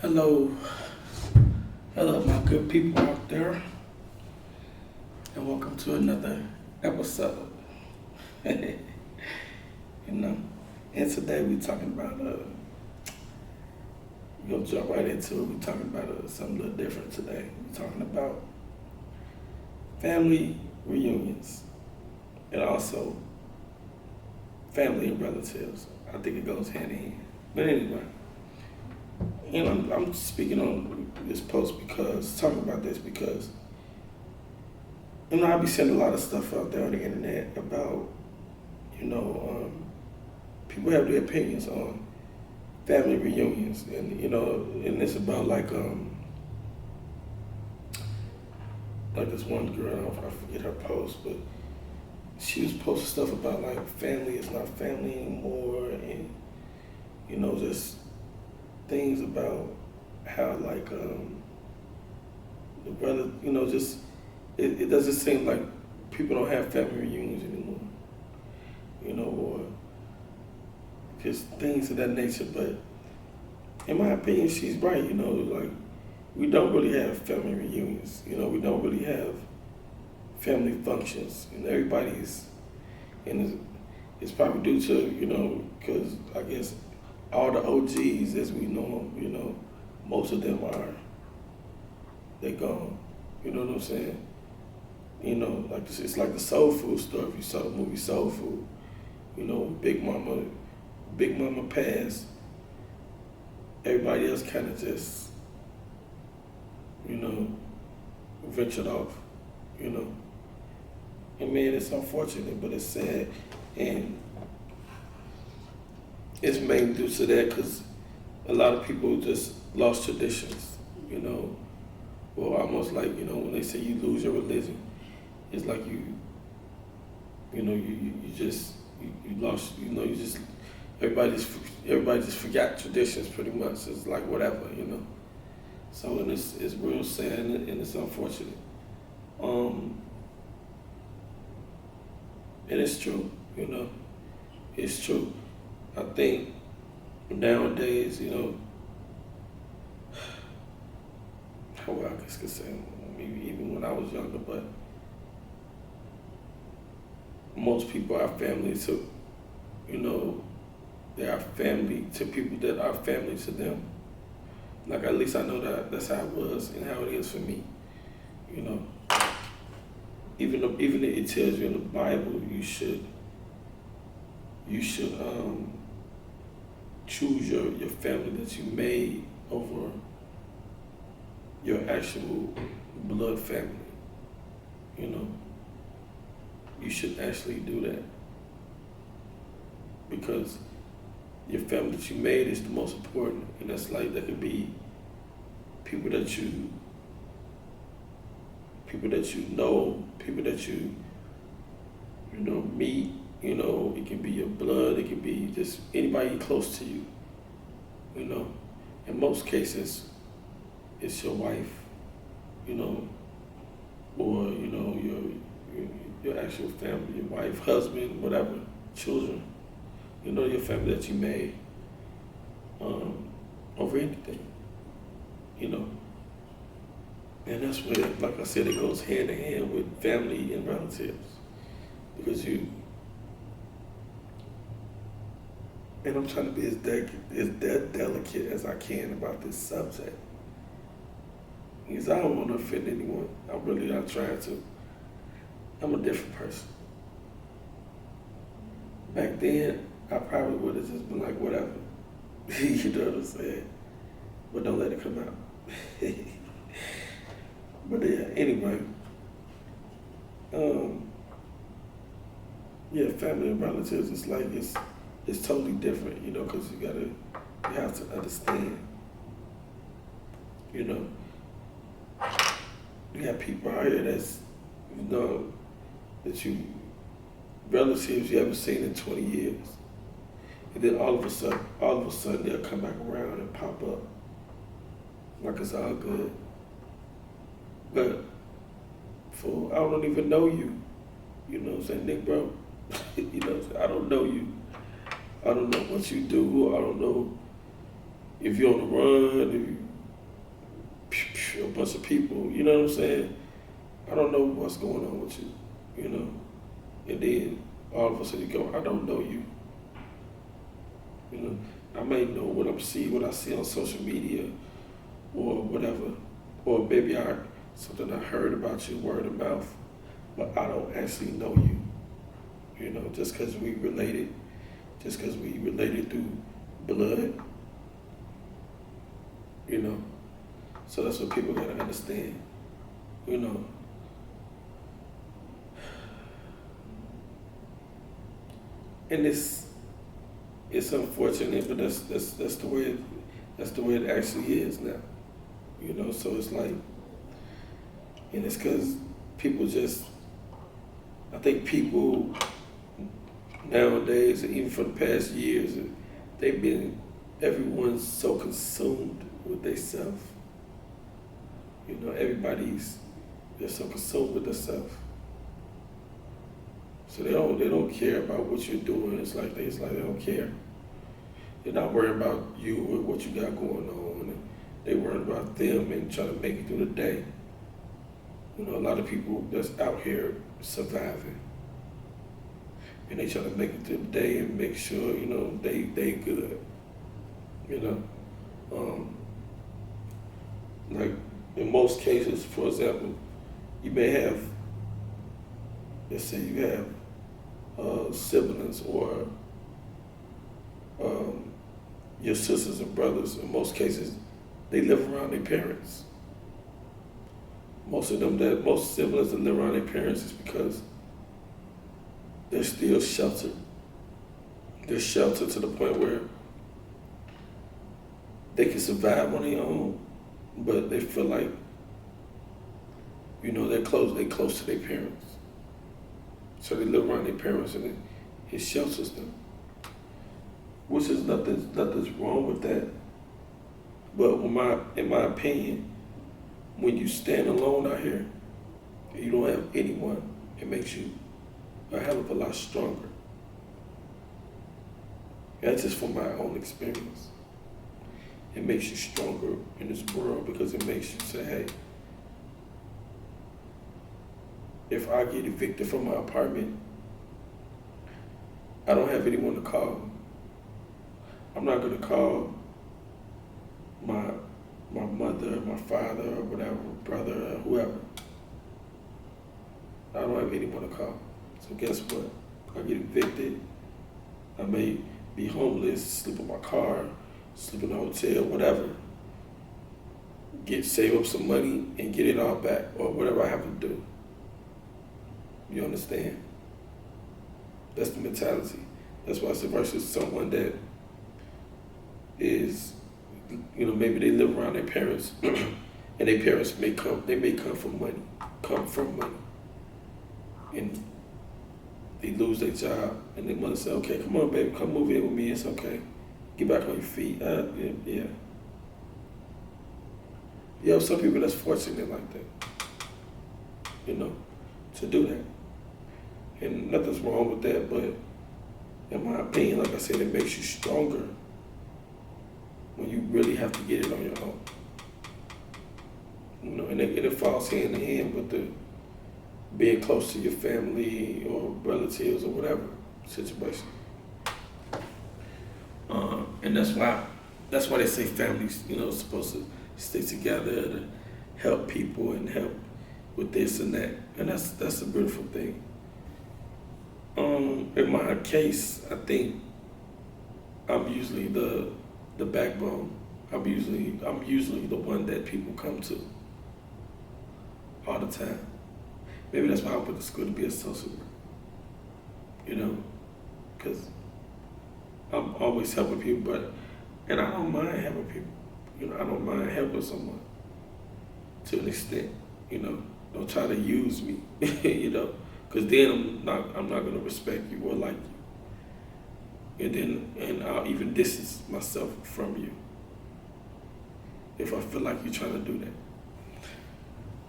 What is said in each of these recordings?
Hello, hello, my good people out there, and welcome to another episode. you know, and today we talking about we gonna jump right into it. We talking about something a little different today. We talking about family reunions and also family and relatives. I think it goes hand in hand. But anyway, I'm speaking on this post because talking about this because I be seeing a lot of stuff out there on the internet about people have their opinions on family reunions, and and it's about like this one girl, I forget her post, but she was posting stuff about like family is not family anymore, and just things about how the brother, just it doesn't seem like people don't have family reunions anymore, or just things of that nature. But in my opinion, she's right. Like we don't really have family reunions. We don't really have family functions, and everybody's, and it's probably due to because I guess all the OGs as we know them, most of them they gone. You know what I'm saying? Like it's like the Soul Food stuff. You saw the movie Soul Food. Big Mama passed. Everybody else kind of just, ventured off. And man, it's unfortunate, but it's sad, and it's mainly due to that because a lot of people just lost traditions. Well, almost like when they say you lose your religion, it's like you lost. Everybody just forgot traditions pretty much. It's like whatever. So and it's real sad and it's unfortunate. And it's true. It's true. I think nowadays, well, I guess could say maybe even when I was younger, but most people are family to, they are family to people that are family to them. Like at least I know that's how it was and how it is for me. Even though it tells you in the Bible you should choose your family that you made over your actual blood family. You should actually do that because your family that you made is the most important, and that's like that could be people that you know, people that you meet. It can be your blood, it can be just anybody close to you. In most cases, it's your wife, or your actual family, your wife, husband, whatever, children. Your family that you made over anything. And that's where, like I said, it goes hand in hand with family and relatives, because and I'm trying to be as delicate as I can about this subject. Because I don't want to offend anyone. I'm really not trying to. I'm a different person. Back then, I probably would have just been like, whatever. You know what I'm saying? But don't let it come out. But yeah, anyway. Yeah, family and relatives, it's like, it's totally different, because you have to understand, you got people out here that's, that relatives you haven't seen in 20 years. And then all of a sudden they'll come back around and pop up like it's all good. But fool, I don't even know you. You know what I'm saying, Nick, bro? You know what I'm saying? I don't know you. I don't know what you do. I don't know if you're on the run, a bunch of people, you know what I'm saying? I don't know what's going on with you, you know? And then all of a sudden you go, I don't know you. You know, I may know what I see on social media or whatever. Or maybe something I heard about you, word of mouth, but I don't actually know you. You know, just because we related through blood, you know. So that's what people gotta understand, you know. And it's unfortunate, but that's the way it actually is now, you know. So it's like, and it's because people just, I think people nowadays, and even for the past years, everyone's so consumed with themselves. You know, they're so consumed with themselves. So they don't care about what you're doing. It's like they don't care. They're not worried about you or what you got going on. And they worried about them and trying to make it through the day. You know, a lot of people that's out here surviving. And they try to make it through the day and make sure, you know, they good. You know? Like in most cases, for example, you may have, let's say you have siblings or your sisters and brothers. In most cases, they live around their parents. Most siblings that live around their parents is because they're still sheltered. They're sheltered to the point where they can survive on their own, but they feel like, you know, they're close to their parents. So they live around their parents and it shelters them. Which is nothing's wrong with that. But in my opinion, when you stand alone out here, and you don't have anyone, it makes you a hell of a lot stronger. That's just from my own experience. It makes you stronger in this world because it makes you say, hey, if I get evicted from my apartment, I don't have anyone to call. I'm not gonna call my mother, my father, or whatever, brother, or whoever. I don't have anyone to call. So guess what? I get evicted. I may be homeless, sleep in my car, sleep in a hotel, whatever. Save up some money and get it all back, or whatever I have to do. You understand? That's the mentality. That's why I said versus someone that is, you know, maybe they live around their parents and their parents may come from money. And they lose their job and their mother say, okay, come on, baby, come move in with me, it's okay. Get back on your feet. Yeah. You have some people that's fortunate like that, you know, to do that. And nothing's wrong with that, but in my opinion, like I said, it makes you stronger when you really have to get it on your own. You know, and it falls hand in hand with the being close to your family or relatives or whatever situation. And that's why they say families, you know, supposed to stay together to help people and help with this and that. And that's a beautiful thing. In my case, I think I'm usually the backbone. I'm usually the one that people come to all the time. Maybe that's why I went to school to be a social worker. You know, because I'm always helping people, and I don't mind helping people. You know, I don't mind helping someone to an extent. You know, don't try to use me. You know, because then I'm not gonna respect you or like you. And I'll even distance myself from you if I feel like you're trying to do that.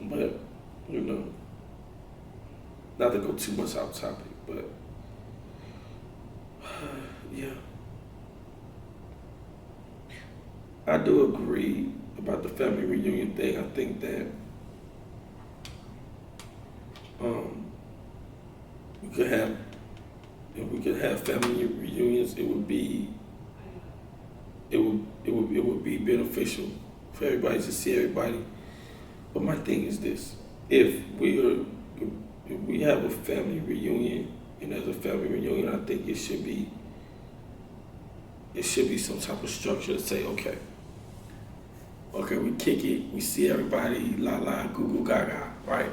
But, you know, not to go too much off topic, but yeah. I do agree about the family reunion thing. I think that we could have, if we could have family reunions, it would be, it would be beneficial for everybody to see everybody. But my thing is this: if we are, if we have a family reunion, and as a family reunion, I think it should be some type of structure to say, okay, we kick it, we see everybody, la la, goo goo gaga, right?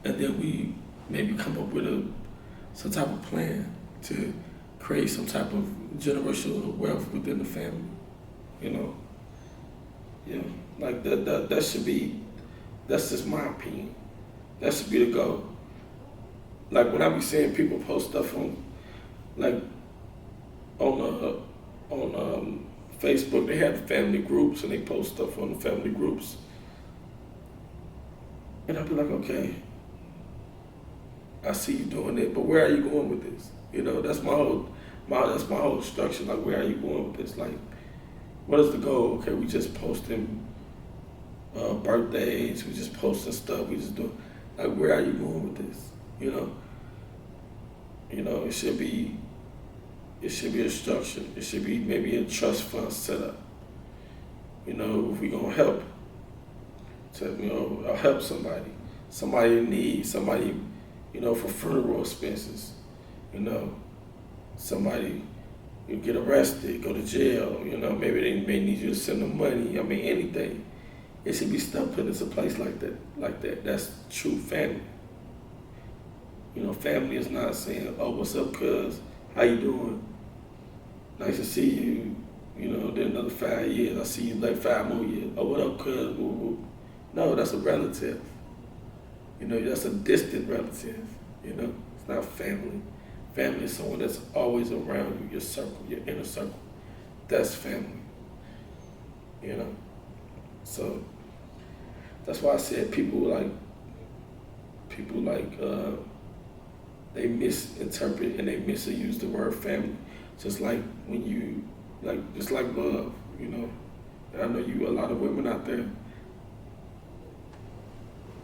And then we maybe come up with some type of plan to create some type of generational wealth within the family, you know? Yeah, like that should be, that's just my opinion. That should be the goal. Like when I be seeing people post stuff on, like on Facebook, they have family groups and they post stuff on the family groups. And I'll be like, okay, I see you doing it, but where are you going with this? You know, that's my whole structure. Like, where are you going with this? Like, what is the goal? Okay, we just posting birthdays, we just posting stuff, we just do. Like, where are you going with this? You know, it should be a structure. It should be maybe a trust fund set up. You know, if we gonna help, help somebody in need, somebody, for funeral expenses, somebody you get arrested, go to jail, maybe they may need you to send them money. I mean, anything. It should be stuff put into place like that. That's true family. Family is not saying, oh, what's up, cuz? How you doing? Nice to see you. Then another 5 years, I see you like 5 more years. Oh, what up, cuz? No, that's a relative. That's a distant relative. It's not family. Family is someone that's always around you, your circle, your inner circle. That's family. So that's why I said people like they misinterpret and they misuse the word family. Just like just like love, And I know a lot of women out there,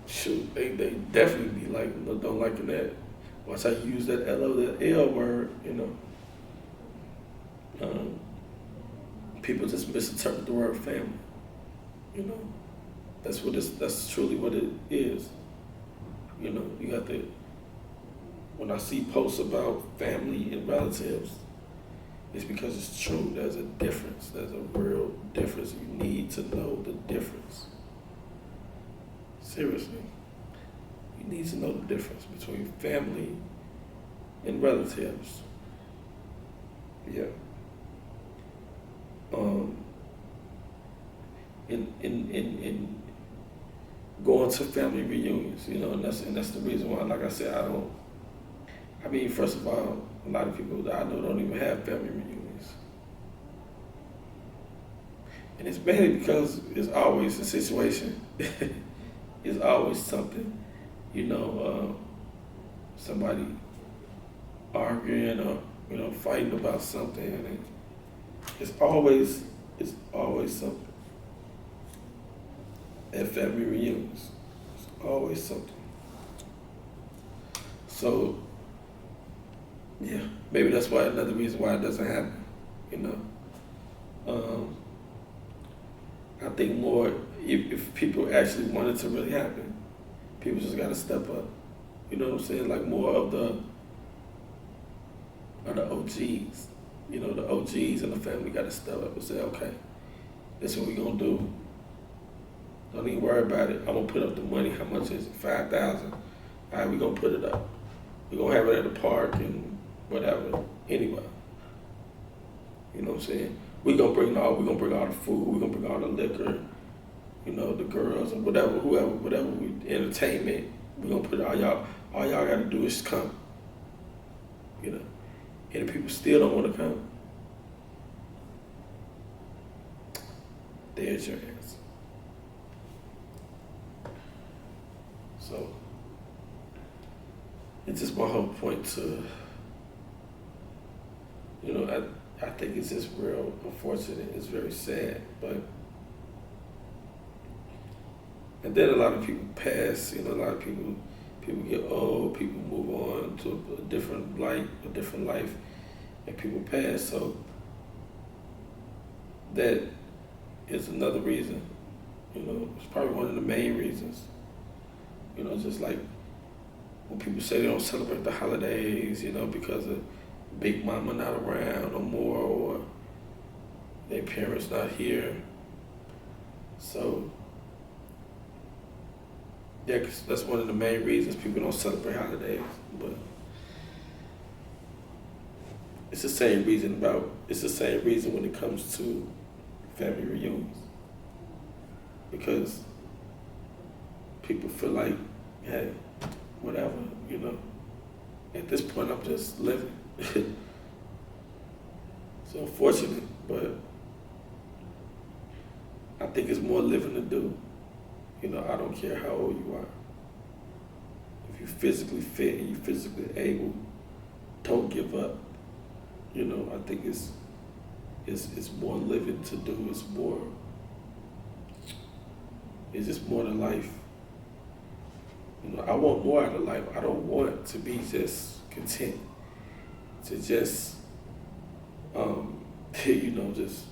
shoot, they definitely be like, don't like that. Once I use that L word, people just misinterpret the word family. That's truly what it is. You got to, when I see posts about family and relatives, it's because it's true. There's a difference. There's a real difference. You need to know the difference. Seriously. You need to know the difference between family and relatives. Yeah. In going to family reunions, and that's the reason why, like I said, first of all, a lot of people that I know don't even have family reunions. And it's mainly because it's always a situation. It's always something, somebody arguing or, fighting about something. And it's always something. At family reunions, it's always something. So, yeah, maybe that's why another reason why it doesn't happen. I think more if people actually want it to really happen, people just gotta step up. You know what I'm saying? Like more of the OGs. The OGs in the family gotta step up and say, okay, this is what we gonna do. Don't even worry about it. I'm gonna put up the money. How much is it? $5,000. All right, we gonna put it up. We gonna have it at the park and whatever. Anyway, you know what I'm saying? We gonna bring all the food. We gonna bring all the liquor. The girls or whatever, whatever entertainment. We gonna put all y'all. All y'all gotta do is come. And if people still don't want to come, there's your answer. So it's just my whole point to, I think it's just real unfortunate. It's very sad, but And then a lot of people pass. A lot of people get old. People move on to a different life, and people pass. So that is another reason. It's probably one of the main reasons. Just like when people say they don't celebrate the holidays, because of Big Mama not around no more, or their parents not here. So yeah, 'cause that's one of the main reasons people don't celebrate holidays. But it's the same reason when it comes to family reunions. Because people feel like, hey, whatever, At this point, I'm just living. So unfortunate, but I think it's more living to do. I don't care how old you are. If you're physically fit and you're physically able, don't give up. I think it's more living to do. It's just more to life. I want more out of life. I don't want to be just content to just, just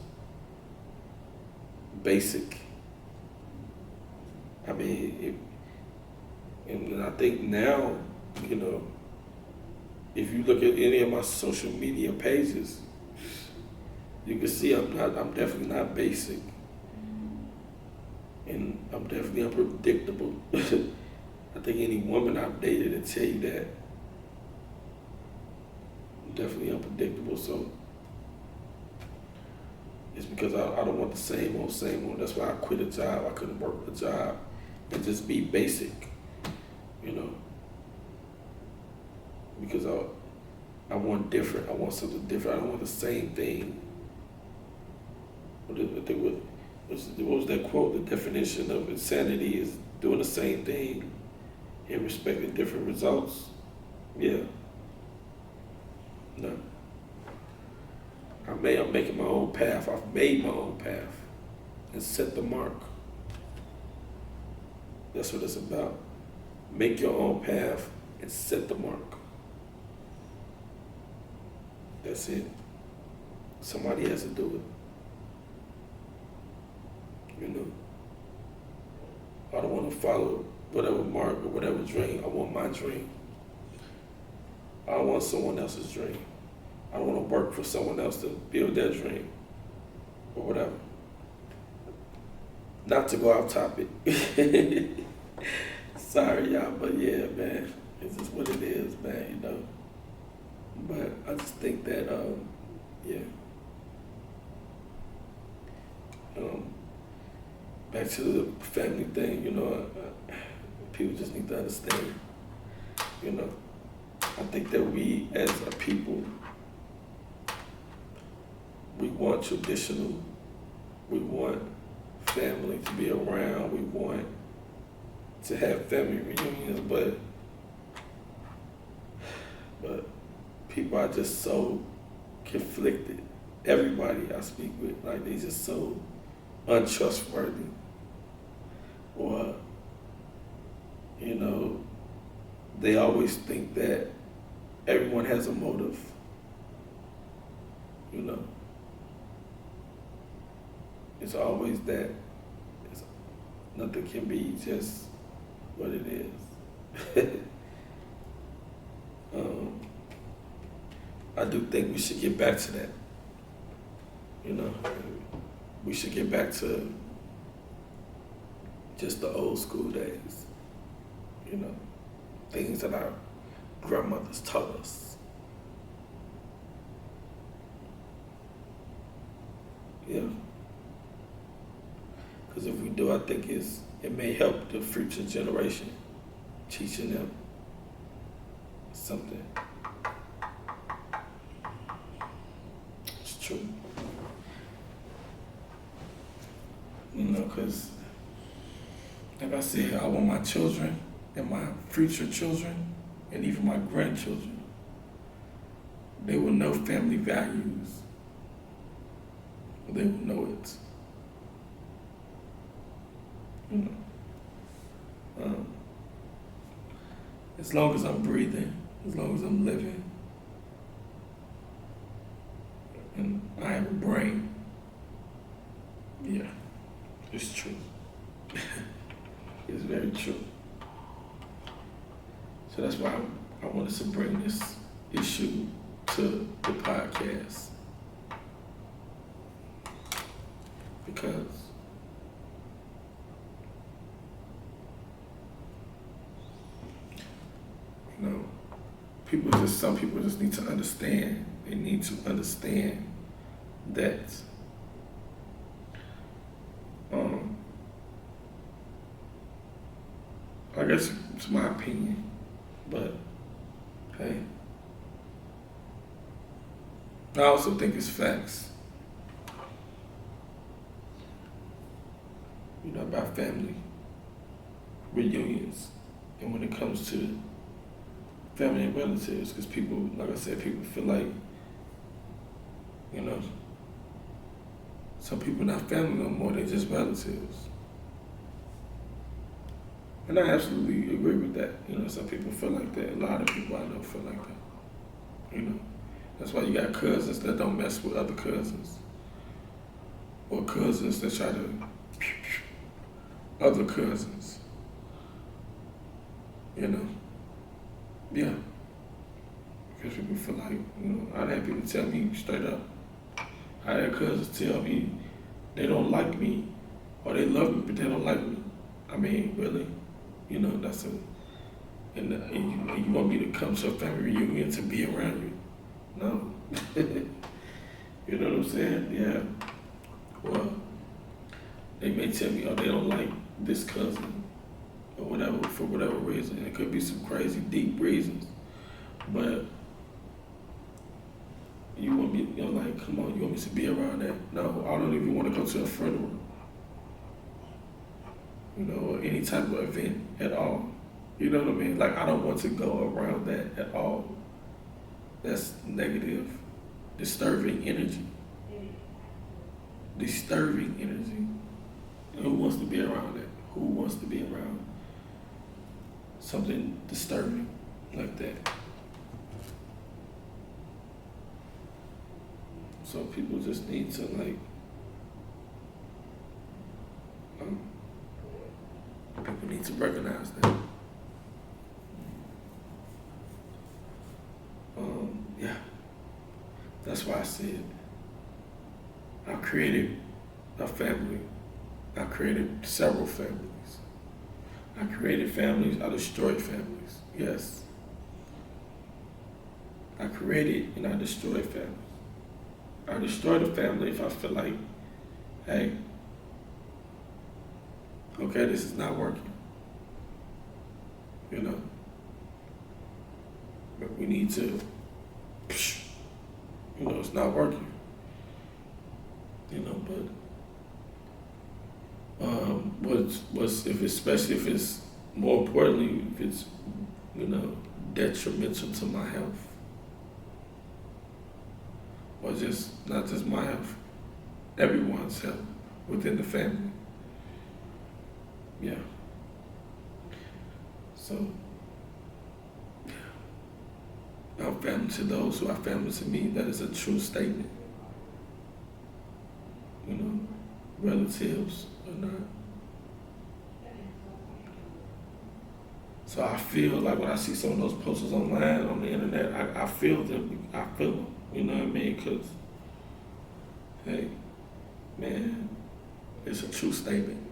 basic. I mean, and I think now, if you look at any of my social media pages, you can see I'm definitely not basic, and I'm definitely unpredictable. I think any woman I've dated will tell you that. I'm definitely unpredictable, so it's because I don't want the same old. That's why I quit a job. I couldn't work a job and just be basic, because I want different. I want something different. I don't want the same thing. What was that quote? The definition of insanity is doing the same thing and expecting different results. Yeah. No. I'm making my own path. I've made my own path and set the mark. That's what it's about. Make your own path and set the mark. That's it. Somebody has to do it. I don't want to follow whatever mark or whatever dream. I want my dream. I don't want someone else's dream. I don't want to work for someone else to build their dream or whatever. Not to go off topic. Sorry, y'all, but yeah, man, it's just what it is, man, But I just think that, yeah. Back to the family thing, people just need to understand, I think that we as a people, we want traditional, we want family to be around, we want to have family reunions, but people are just so conflicted. Everybody I speak with, like, they just so untrustworthy, or they always think that everyone has a motive. It's always that. Nothing can be just what it is. I do think we should get back to that. We should get back to just the old school days. Things that our grandmothers taught us. Yeah. Because if we do, I think it may help the future generation, teaching them something. It's true. Because, like I said, I want my children and my future children and even my grandchildren, they will know family values. They will know it. Um, as long as I'm breathing, as long as I'm living, and I have a brain, yeah, it's true. It's very true. So that's why I wanted to bring this issue to the podcast. Because some people just need to understand. They need to understand that I guess it's my opinion, but hey, I also think it's facts. About family reunions, and when it comes to family and relatives, because people, like I said, people feel like, some people not family no more, they're just relatives. And I absolutely agree with that. Some people feel like that. A lot of people I know feel like that. That's why you got cousins that don't mess with other cousins. Or cousins that try to other cousins. Yeah. Because people feel like, I had people tell me straight up. I had cousins tell me they don't like me, or they love me, but they don't like me. I mean, really? That's and you want me to come to a family reunion to be around you? No. You know what I'm saying? Yeah. Well, they may tell me, they don't like this cousin, or whatever, for whatever reason. It could be some crazy, deep reasons. But you want me, like, come on, you want me to be around that? No, I don't even want to go to a funeral. Or any type of event at all. You know what I mean? Like, I don't want to go around that at all. That's negative, disturbing energy. Disturbing energy. Who wants to be around that? Who wants to be around something disturbing like that? So people just need to, like, people need to recognize that. Yeah. That's why I said I created a family. I created several families. I created families, I destroyed families. Yes. I created and I destroyed families. I destroyed a family if I feel like, hey, okay, this is not working. But we need to, it's not working. But especially if it's, more importantly, if it's, detrimental to my health. Or not just my health, everyone's health within the family. Yeah. So, I'm family to those who are family to me. That is a true statement. Relatives or not. So I feel like when I see some of those posters online on the internet, I feel them. I feel them. You know what I mean? Because, hey, man, it's a true statement.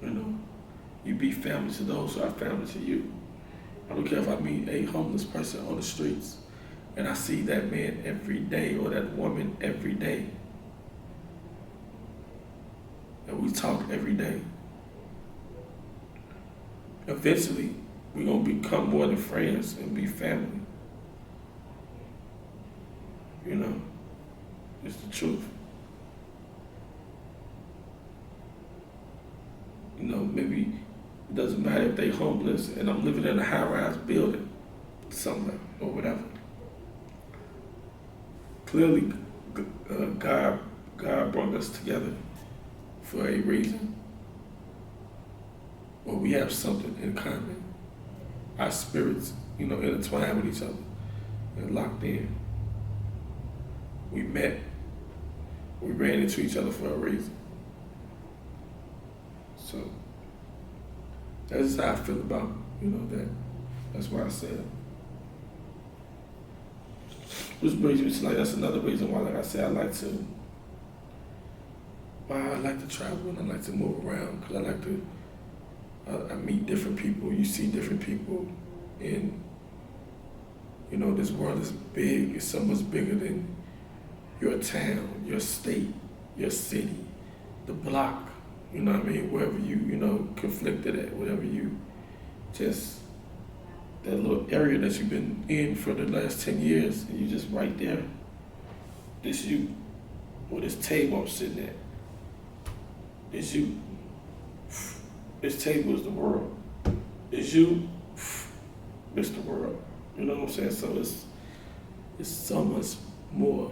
You be family to those who are family to you. I don't care if I meet a homeless person on the streets and I see that man every day or that woman every day. And we talk every day. Eventually, we're going to become more than friends and be family. It's the truth. Maybe it doesn't matter if they homeless and I'm living in a high-rise building somewhere or whatever. Clearly, God brought us together for a reason. where we have something in common. Our spirits, intertwined with each other and locked in. We met. We ran into each other for a reason. So that's how I feel about, that. That's why I said. Which brings me to that's another reason why, like I said, I like to travel and I like to move around because I meet different people. You see different people, and this world is big. It's so much bigger than your town, your state, your city, the block. You know what I mean? Wherever you conflicted at, whatever you just that little area that you've been in for the last 10 years, and you just right there. This you, where this table I'm sitting at. It's you. This table is the world. It's you. It's the world. You know what I'm saying? So it's so much more.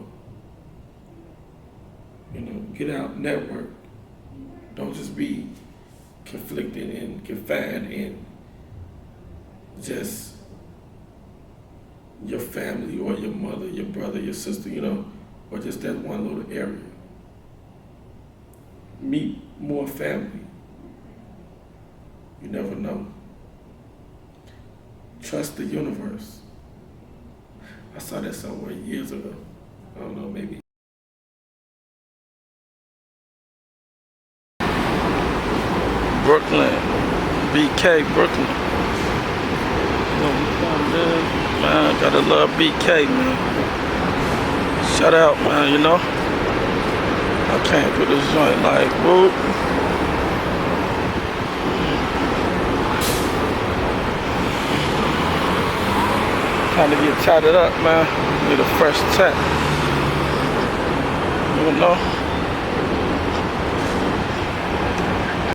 Get out, network. Don't just be conflicted and confined in just your family or your mother, your brother, your sister, or just that one little area. Meet more family. You never know. Trust the universe. I saw that somewhere years ago. I don't know, maybe. Brooklyn, BK, Brooklyn. Man, gotta love BK, man. Shout out, man, I came through this joint like, whoop. Time to get tatted up, man. Need a fresh tat.